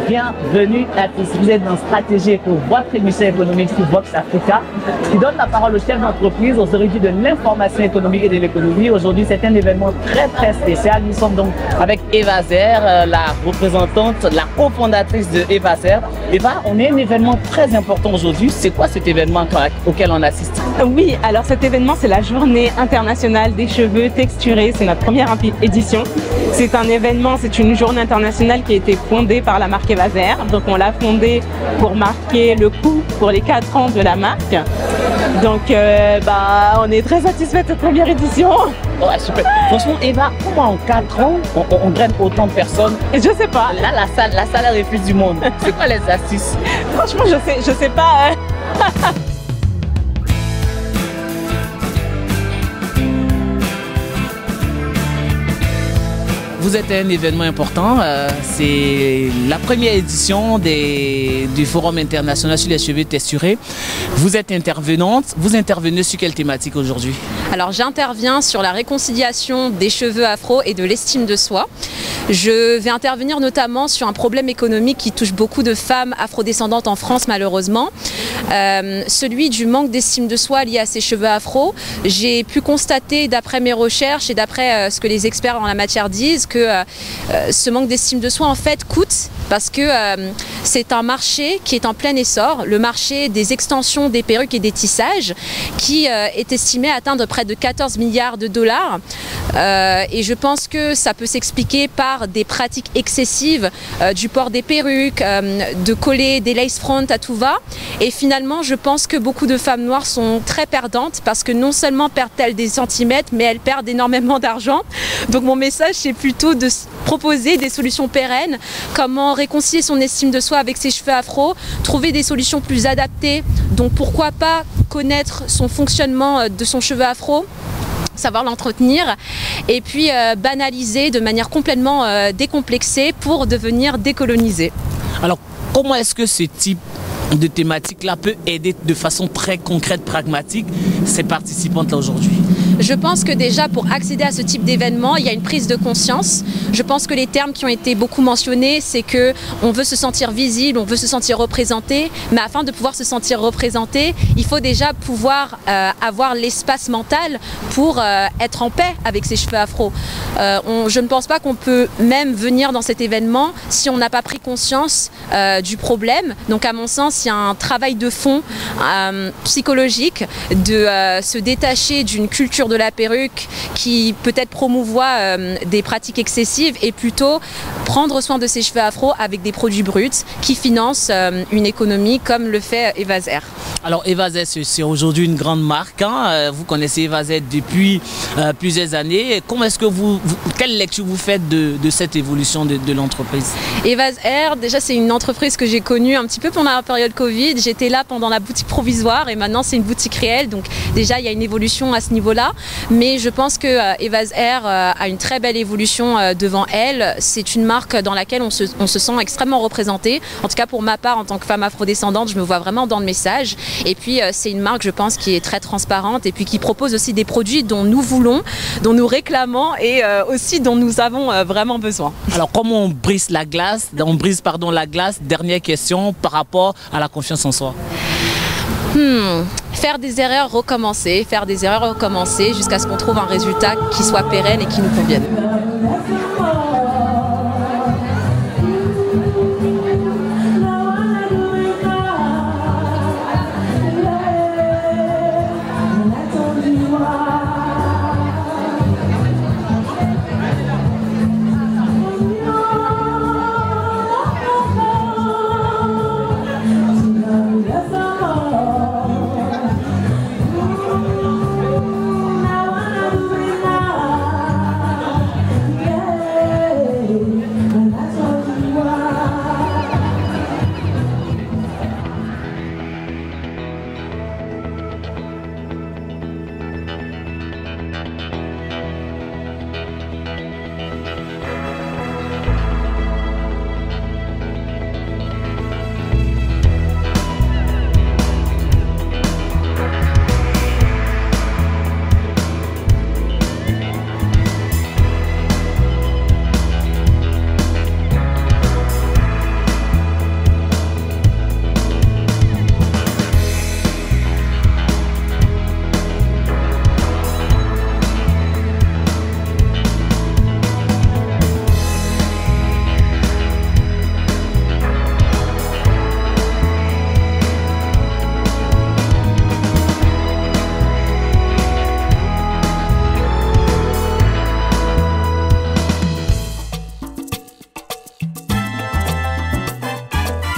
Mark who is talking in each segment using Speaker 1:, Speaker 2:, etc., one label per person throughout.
Speaker 1: Bienvenue à tous. Vous êtes dans Stratégie pour votre émission économique sur Vox Africa qui donne la parole aux chefs d'entreprise, aux origines de l'information économique et de l'économie. Aujourd'hui, c'est un événement très spécial. Nous sommes donc avec Eva Zer, la représentante, la cofondatrice de Eva Zer. Eva, on a un événement très important aujourd'hui. C'est quoi cet événement auquel on assiste?
Speaker 2: Oui, alors cet événement, c'est la Journée internationale des cheveux texturés. C'est notre première édition. C'est un événement, c'est une journée internationale qui a été fondée par la marque Eva Zer. Donc on l'a fondée pour marquer le coup pour les 4 ans de la marque. Donc on est très satisfait de cette première édition.
Speaker 1: Ouais, super. Franchement, Eva, comment en 4 ans on draine autant de personnes?
Speaker 2: Je sais pas.
Speaker 1: Là, la salle est refuse du monde. C'est quoi les astuces?
Speaker 2: Franchement, je sais pas.
Speaker 1: Vous êtes un événement important, c'est la première édition du Forum international sur les cheveux texturés. Vous êtes intervenante, vous intervenez sur quelle thématique aujourd'hui?
Speaker 3: Alors j'interviens sur la réconciliation des cheveux afro et de l'estime de soi. Je vais intervenir notamment sur un problème économique qui touche beaucoup de femmes afrodescendantes en France malheureusement, celui du manque d'estime de soi lié à ces cheveux afro. J'ai pu constater d'après mes recherches et d'après ce que les experts en la matière disent que ce manque d'estime de soi en fait coûte parce que c'est un marché qui est en plein essor, le marché des extensions des perruques et des tissages qui est estimé atteindre près de 14 milliards de dollars et je pense que ça peut s'expliquer par des pratiques excessives du port des perruques, de coller des lace front à tout va et finalement je pense que beaucoup de femmes noires sont très perdantes parce que non seulement perdent-elles des centimètres mais elles perdent énormément d'argent. Donc mon message c'est plutôt de proposer des solutions pérennes, comment réconcilier son estime de soi avec ses cheveux afro, trouver des solutions plus adaptées, donc pourquoi pas connaître son fonctionnement de son cheveu afro, savoir l'entretenir et puis banaliser de manière complètement décomplexée pour devenir décolonisé.
Speaker 1: Alors comment est-ce que ce type de thématique-là peut aider de façon très concrète, pragmatique, ces participantes-là aujourd'hui?
Speaker 3: Je pense que déjà pour accéder à ce type d'événement, il y a une prise de conscience. Je pense que les termes qui ont été beaucoup mentionnés, c'est que on veut se sentir visible, on veut se sentir représenté, mais afin de pouvoir se sentir représenté, il faut déjà pouvoir avoir l'espace mental pour être en paix avec ses cheveux afro. Je ne pense pas qu'on peut même venir dans cet événement si on n'a pas pris conscience du problème. Donc à mon sens, il y a un travail de fond psychologique de se détacher d'une culture de la perruque qui peut-être promouvoit des pratiques excessives et plutôt prendre soin de ses cheveux afro avec des produits bruts qui financent une économie comme le fait Eva Zer.
Speaker 1: Alors Eva Zer, c'est aujourd'hui une grande marque, hein? Vous connaissez Eva Zer depuis plusieurs années. Comment est-ce que quelle lecture vous faites de cette évolution de l'entreprise?
Speaker 3: Eva Zer, déjà c'est une entreprise que j'ai connue un petit peu pendant la période Covid. J'étais là pendant la boutique provisoire et maintenant c'est une boutique réelle. Donc déjà il y a une évolution à ce niveau-là. Mais je pense que Eva Zer a une très belle évolution devant elle. C'est une marque dans laquelle on se sent extrêmement représenté. En tout cas pour ma part, en tant que femme afrodescendante, je me vois vraiment dans le message. Et puis c'est une marque, je pense, qui est très transparente et puis qui propose aussi des produits dont nous voulons, dont nous réclamons et aussi dont nous avons vraiment besoin.
Speaker 1: Alors comment on brise la glace? On brise la glace. Dernière question par rapport à la confiance en soi.
Speaker 3: Faire des erreurs, recommencer, jusqu'à ce qu'on trouve un résultat qui soit pérenne et qui nous convienne.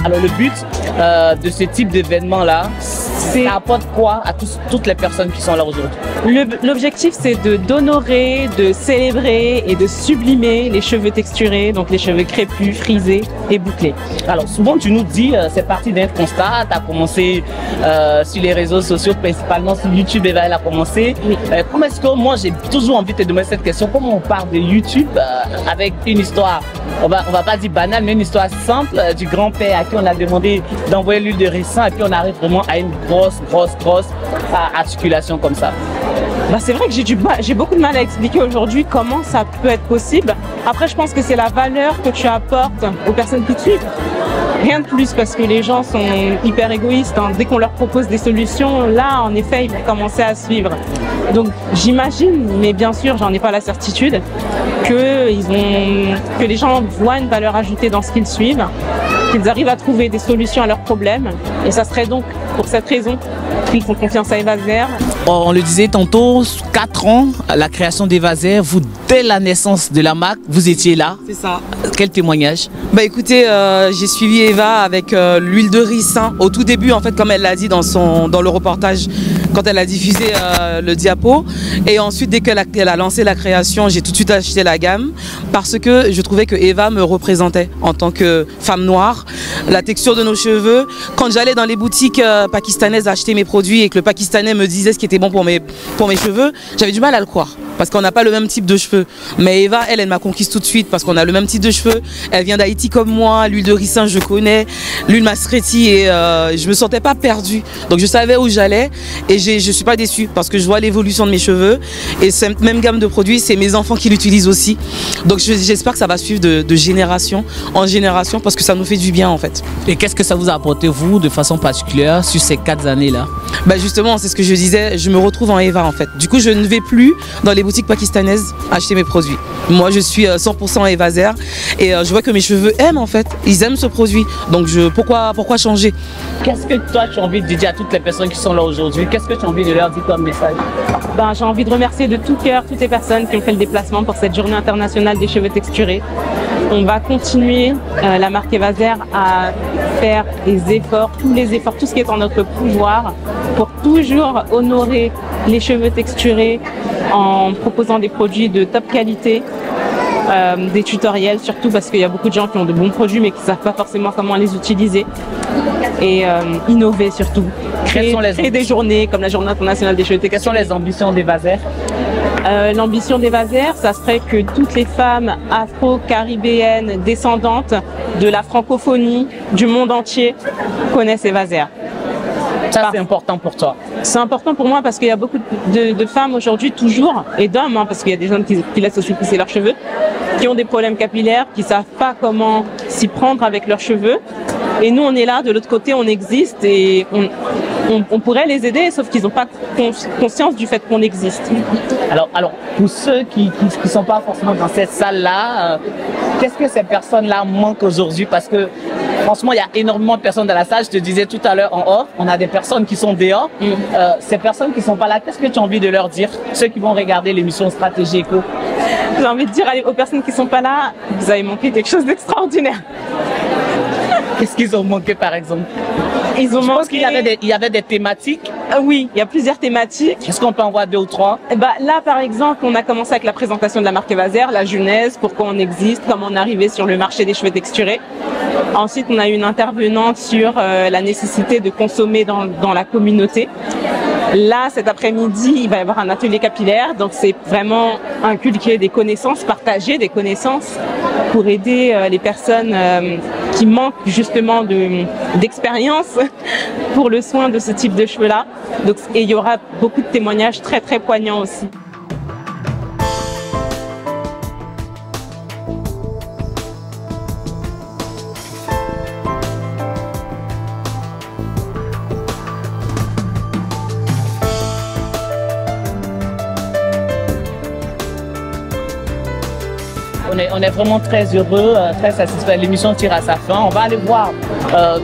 Speaker 1: Alors le but de ce type d'événement-là, ça apporte quoi à toutes les personnes qui sont là aujourd'hui?
Speaker 2: L'objectif, c'est d'honorer, de célébrer et de sublimer les cheveux texturés, donc les cheveux crépus, frisés et bouclés.
Speaker 1: Alors souvent tu nous dis, c'est parti d'un constat, tu as commencé sur les réseaux sociaux, principalement sur YouTube, Eva elle a commencé.
Speaker 2: Oui.
Speaker 1: Comment est-ce que, moi j'ai toujours envie de te demander cette question, comment on part de YouTube avec une histoire, on va pas dire banale, mais une histoire simple du grand-père à qui on a demandé d'envoyer l'huile de ricin et puis on arrive vraiment à une grosse articulation comme ça?
Speaker 2: Bah, c'est vrai que j'ai beaucoup de mal à expliquer aujourd'hui comment ça peut être possible. Après, je pense que c'est la valeur que tu apportes aux personnes qui te suivent. Rien de plus, parce que les gens sont hyper égoïstes. Hein. Dès qu'on leur propose des solutions, là, en effet, ils vont commencer à suivre. Donc, j'imagine, mais bien sûr, j'en ai pas la certitude, que les gens voient une valeur ajoutée dans ce qu'ils suivent, qu'ils arrivent à trouver des solutions à leurs problèmes. Et ça serait donc pour cette raison qu'ils font confiance à Evazer.
Speaker 1: On le disait tantôt, 4 ans, la création d'Evazer, vous, dès la naissance de la marque, vous étiez là.
Speaker 4: C'est ça.
Speaker 1: Quel témoignage?
Speaker 4: Bah écoutez, j'ai suivi Eva avec l'huile de ricin au tout début, en fait, comme elle l'a dit dans le reportage, quand elle a diffusé le diapo. Et ensuite, dès qu'elle a lancé la création, j'ai tout de suite acheté la gamme parce que je trouvais que Eva me représentait en tant que femme noire. La texture de nos cheveux. Quand j'allais dans les boutiques pakistanaises acheter mes produits et que le Pakistanais me disait ce qui était bon pour mes cheveux, j'avais du mal à le croire. Parce qu'on n'a pas le même type de cheveux. Mais Eva, elle m'a conquise tout de suite parce qu'on a le même type de cheveux. Elle vient d'Haïti comme moi, l'huile de ricin je connais, l'huile Masreti et je me sentais pas perdue. Donc je savais où j'allais et je suis pas déçue parce que je vois l'évolution de mes cheveux et cette même gamme de produits, c'est mes enfants qui l'utilisent aussi. Donc j'espère que ça va suivre de génération en génération parce que ça nous fait du bien en fait.
Speaker 1: Et qu'est-ce que ça vous a apporté vous de façon particulière sur ces 4 années-là?
Speaker 4: Bah justement, c'est ce que je disais, je me retrouve en Eva en fait. Du coup, je ne vais plus dans les boutiques pakistanaises acheter mes produits. Moi, je suis 100% Evazer et je vois que mes cheveux aiment en fait. Ils aiment ce produit. Donc pourquoi changer?
Speaker 1: Qu'est-ce que toi tu as envie de dire à toutes les personnes qui sont là aujourd'hui? Qu'est-ce que tu as envie de leur dire comme message?
Speaker 2: Ben, j'ai envie de remercier de tout cœur toutes les personnes qui ont fait le déplacement pour cette journée internationale des cheveux texturés. On va continuer, la marque Evazer, à faire des efforts, tous les efforts, tout ce qui est en notre pouvoir pour toujours honorer les cheveux texturés en proposant des produits de top qualité, des tutoriels surtout parce qu'il y a beaucoup de gens qui ont de bons produits mais qui ne savent pas forcément comment les utiliser et innover surtout. Créer des journées comme la journée internationale des cheveux texturés.
Speaker 1: Quelles sont les ambitions d'Evazer?
Speaker 2: L'ambition d'Evazer, ça serait que toutes les femmes afro-caribéennes descendantes de la francophonie du monde entier connaissent Evazer.
Speaker 1: Ça, c'est important pour toi?
Speaker 2: C'est important pour moi parce qu'il y a beaucoup de femmes aujourd'hui, toujours, et d'hommes, hein, parce qu'il y a des gens qui laissent aussi pousser leurs cheveux, qui ont des problèmes capillaires, qui ne savent pas comment s'y prendre avec leurs cheveux. Et nous, on est là, de l'autre côté, on existe et on pourrait les aider, sauf qu'ils n'ont pas conscience du fait qu'on existe.
Speaker 1: Alors, pour ceux qui ne sont pas forcément dans cette salle-là, qu'est-ce que ces personnes-là manquent aujourd'hui? Parce que franchement, il y a énormément de personnes dans la salle. Je te disais tout à l'heure en off, on a des personnes qui sont dehors. Ces personnes qui ne sont pas là, qu'est-ce que tu as envie de leur dire? Ceux qui vont regarder l'émission Stratégie Éco.
Speaker 2: J'ai envie de dire aux personnes qui ne sont pas là, vous avez manqué quelque chose d'extraordinaire.
Speaker 1: Qu'est-ce qu'ils ont manqué par exemple?
Speaker 2: Je
Speaker 1: pense qu'il y avait des thématiques.
Speaker 2: Oui, il y a plusieurs thématiques.
Speaker 1: Est-ce qu'on peut en voir 2 ou 3?
Speaker 2: Là, par exemple, on a commencé avec la présentation de la marque Evazer, la genèse, pourquoi on existe, comment on est arrivé sur le marché des cheveux texturés. Ensuite, on a eu une intervenante sur la nécessité de consommer dans la communauté. Là, cet après-midi, il va y avoir un atelier capillaire. Donc, c'est vraiment inculquer des connaissances, partager des connaissances pour aider les personnes qui manquent justement d'expérience pour le soin de ce type de cheveux-là. Et il y aura beaucoup de témoignages très, très poignants aussi.
Speaker 1: On est vraiment très heureux, très satisfait. L'émission tire à sa fin. On va aller voir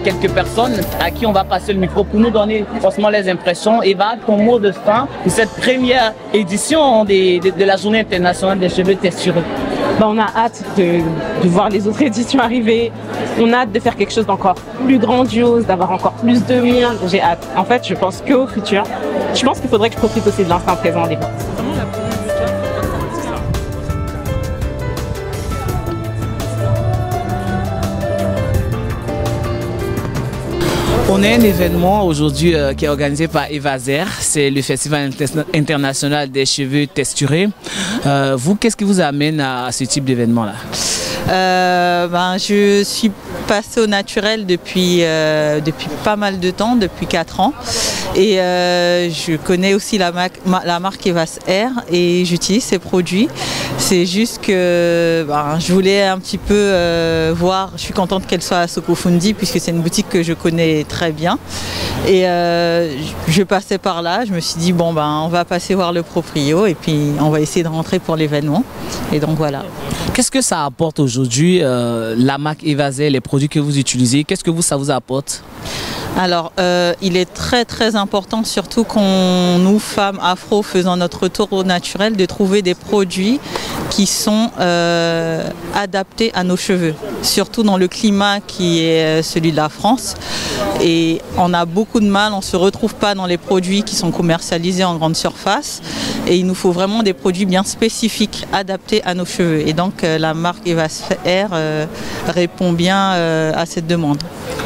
Speaker 1: quelques personnes à qui on va passer le micro pour nous donner forcément les impressions. Eva, ton mot de fin de cette première édition de la Journée internationale des cheveux texturés.
Speaker 2: on a hâte de voir les autres éditions arriver. On a hâte de faire quelque chose d'encore plus grandiose, d'avoir encore plus de monde. J'ai hâte. En fait, je pense qu'au futur. Je pense qu'il faudrait que je profite aussi de l'instant présent des ventes.
Speaker 1: On a un événement aujourd'hui qui est organisé par Evazer, c'est le Festival international des cheveux texturés. Vous, qu'est-ce qui vous amène à ce type d'événement-là?
Speaker 5: Je suis passée au naturel depuis pas mal de temps, depuis 4 ans. Et je connais aussi la marque Evazer et j'utilise ces produits. C'est juste que je voulais un petit peu voir, je suis contente qu'elle soit à Sokofundi puisque c'est une boutique que je connais très bien. Et je passais par là, je me suis dit on va passer voir le proprio et puis on va essayer de rentrer pour l'événement. Et donc voilà.
Speaker 1: Qu'est-ce que ça apporte aujourd'hui, la marque Evazer, les produits que vous utilisez, qu'est-ce que ça vous apporte?
Speaker 5: Alors, il est très très important, surtout nous femmes afro faisant notre retour au naturel, de trouver des produits qui sont adaptés à nos cheveux, surtout dans le climat qui est celui de la France. Et on a beaucoup de mal, on ne se retrouve pas dans les produits qui sont commercialisés en grande surface. Et il nous faut vraiment des produits bien spécifiques, adaptés à nos cheveux. Et donc la marque Evazer répond bien à cette demande.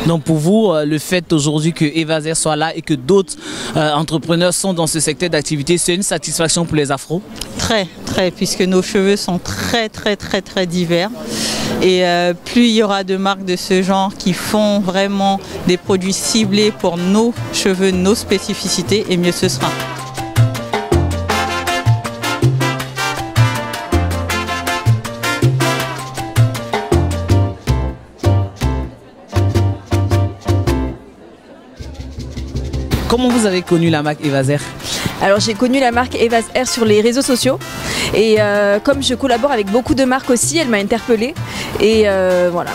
Speaker 1: Donc pour vous, le fait aujourd'hui que Evazer soit là et que d'autres entrepreneurs sont dans ce secteur d'activité, c'est une satisfaction pour les afros?
Speaker 5: Très, très, puisque nos cheveux sont très, très, très, très divers. Et plus il y aura de marques de ce genre qui font vraiment des produits ciblés pour nos cheveux, nos spécificités, et mieux ce sera.
Speaker 1: Comment vous avez connu la marque Evazer?
Speaker 6: Alors j'ai connu la marque Evazer sur les réseaux sociaux et comme je collabore avec beaucoup de marques aussi, elle m'a interpellée et voilà.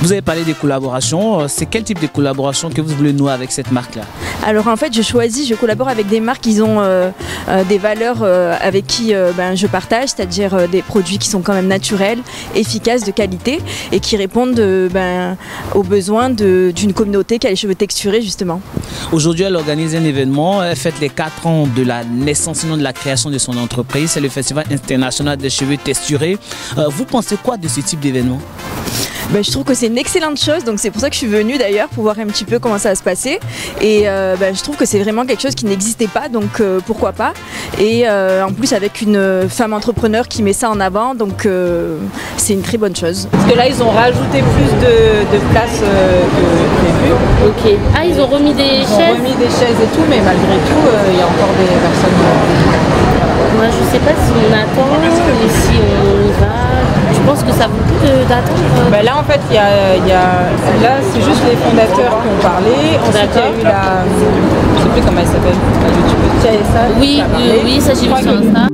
Speaker 1: Vous avez parlé des collaborations, c'est quel type de collaboration que vous voulez nouer avec cette marque-là?
Speaker 6: Alors en fait je collabore avec des marques qui ont des valeurs avec qui je partage, c'est-à-dire des produits qui sont quand même naturels, efficaces, de qualité et qui répondent aux besoins d'une communauté qui a les cheveux texturés justement.
Speaker 1: Aujourd'hui elle organise un événement, elle fête les 4 ans de la naissance, sinon de la création de son entreprise, c'est le Festival international des cheveux texturés. Vous pensez quoi de ce type d'événement?
Speaker 6: Je trouve que c'est une excellente chose, donc c'est pour ça que je suis venue d'ailleurs pour voir un petit peu comment ça va se passer et je trouve que c'est vraiment quelque chose qui n'existait pas, donc pourquoi pas, et en plus avec une femme entrepreneur qui met ça en avant, donc c'est une très bonne chose.
Speaker 2: Parce que là ils ont rajouté plus de places que prévu.
Speaker 7: Ok. Ah, ils ont remis des chaises?
Speaker 2: Ils ont remis des chaises et tout, mais malgré tout il y a encore des personnes.
Speaker 7: Moi je sais pas si on attend ou si on y va. Je pense que ça vaut le coup d'attendre.
Speaker 2: Là en fait là c'est juste les fondateurs qui ont parlé. Ensuite il y a eu la, je sais plus comment elle s'appelle, la youtubeuse.
Speaker 7: Oui, ça j'ai vu sur Insta.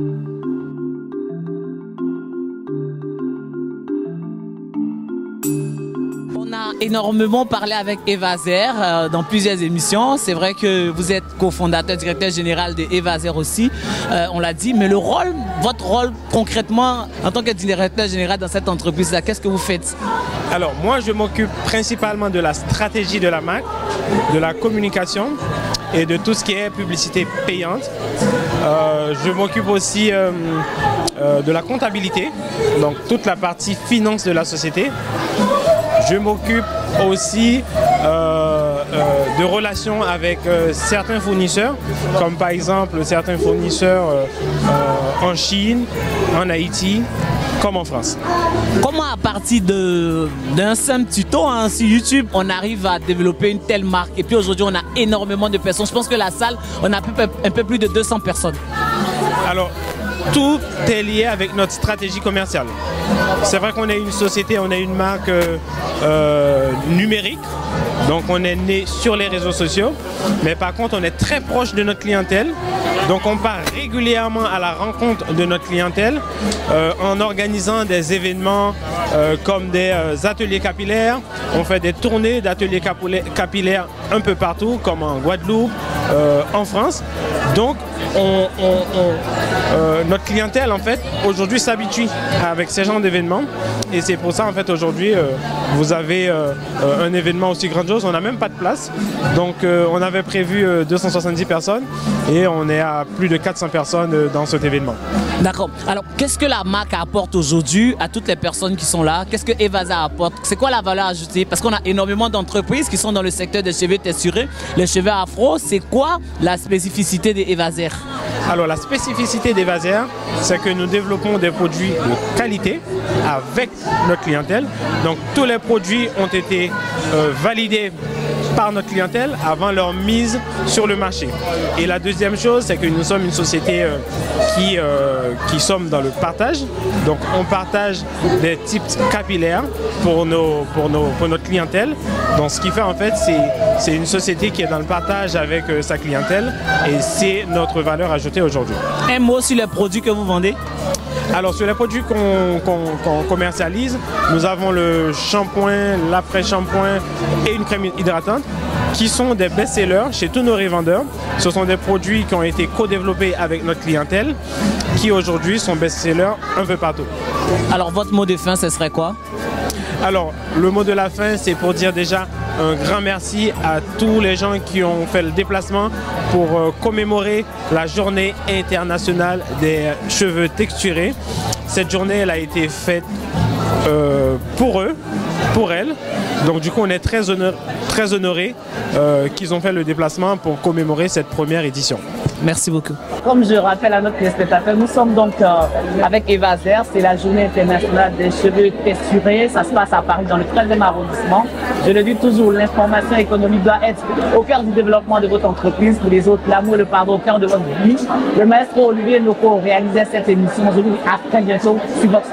Speaker 1: On a énormément parlé avec Evazer dans plusieurs émissions. C'est vrai que vous êtes cofondateur, directeur général de Evazer aussi, on l'a dit, mais votre rôle concrètement en tant que directeur général dans cette entreprise-là, qu'est-ce que vous faites?
Speaker 8: Alors moi je m'occupe principalement de la stratégie de la marque, de la communication et de tout ce qui est publicité payante. Je m'occupe aussi de la comptabilité, donc toute la partie finance de la société. Je m'occupe aussi de relations avec certains fournisseurs, comme par exemple certains fournisseurs en Chine, en Haïti, comme en France.
Speaker 1: Comment à partir d'un simple tuto sur YouTube, on arrive à développer une telle marque? Et puis aujourd'hui, on a énormément de personnes. Je pense que la salle, on a un peu plus de 200 personnes.
Speaker 8: Alors, tout est lié avec notre stratégie commerciale. C'est vrai qu'on est une société, on est une marque numérique, donc on est né sur les réseaux sociaux, mais par contre on est très proche de notre clientèle, donc on part régulièrement à la rencontre de notre clientèle en organisant des événements comme des ateliers capillaires. On fait des tournées d'ateliers capillaires un peu partout, comme en Guadeloupe, en France. Donc, notre clientèle, en fait, aujourd'hui s'habitue avec ces genres d'événements. Et c'est pour ça, en fait, aujourd'hui, vous avez un événement aussi grandiose. On n'a même pas de place. Donc, on avait prévu 270 personnes et on est à plus de 400 personnes dans cet événement.
Speaker 9: D'accord. Alors, qu'est-ce que la marque apporte aujourd'hui à toutes les personnes qui sont là? Qu'est-ce que Evasa apporte? C'est quoi la valeur ajoutée? Parce qu'on a énormément d'entreprises qui sont dans le secteur des cheveux texturés, les cheveux afro. C'est quoi la spécificité d'Evaser?
Speaker 8: Alors, la spécificité d'Evaser, c'est que nous développons des produits de qualité avec notre clientèle. Donc, tous les produits ont été validés par notre clientèle avant leur mise sur le marché. Et la deuxième chose, c'est que nous sommes une société qui sommes dans le partage. Donc on partage des types capillaires pour notre clientèle. Donc ce qui fait en fait, c'est une société qui est dans le partage avec sa clientèle et c'est notre valeur ajoutée aujourd'hui.
Speaker 9: Un mot sur les produits que vous vendez?
Speaker 8: Alors sur les produits qu'on commercialise, nous avons le shampoing, l'après-shampoing et une crème hydratante qui sont des best-sellers chez tous nos revendeurs. Ce sont des produits qui ont été co-développés avec notre clientèle qui aujourd'hui sont best-sellers un peu partout.
Speaker 9: Alors votre mot de fin, ce serait quoi?
Speaker 8: Alors le mot de la fin, c'est pour dire déjà un grand merci à tous les gens qui ont fait le déplacement pour commémorer la journée internationale des cheveux texturés. Cette journée, elle a été faite pour eux, pour elles. Donc du coup, on est très honorés qu'ils ont fait le déplacement pour commémorer cette première édition.
Speaker 9: Merci beaucoup.
Speaker 1: Comme je rappelle à notre téléspectateur, nous sommes donc avec Evaser, c'est la journée internationale des cheveux texturés. Ça se passe à Paris dans le 13e arrondissement. Je le dis toujours, l'information économique doit être au cœur du développement de votre entreprise. Pour les autres, l'amour et le pardon au cœur de votre vie. Le maestro Olivier Noko réalisait cette émission. Je vous dis à très bientôt sur votre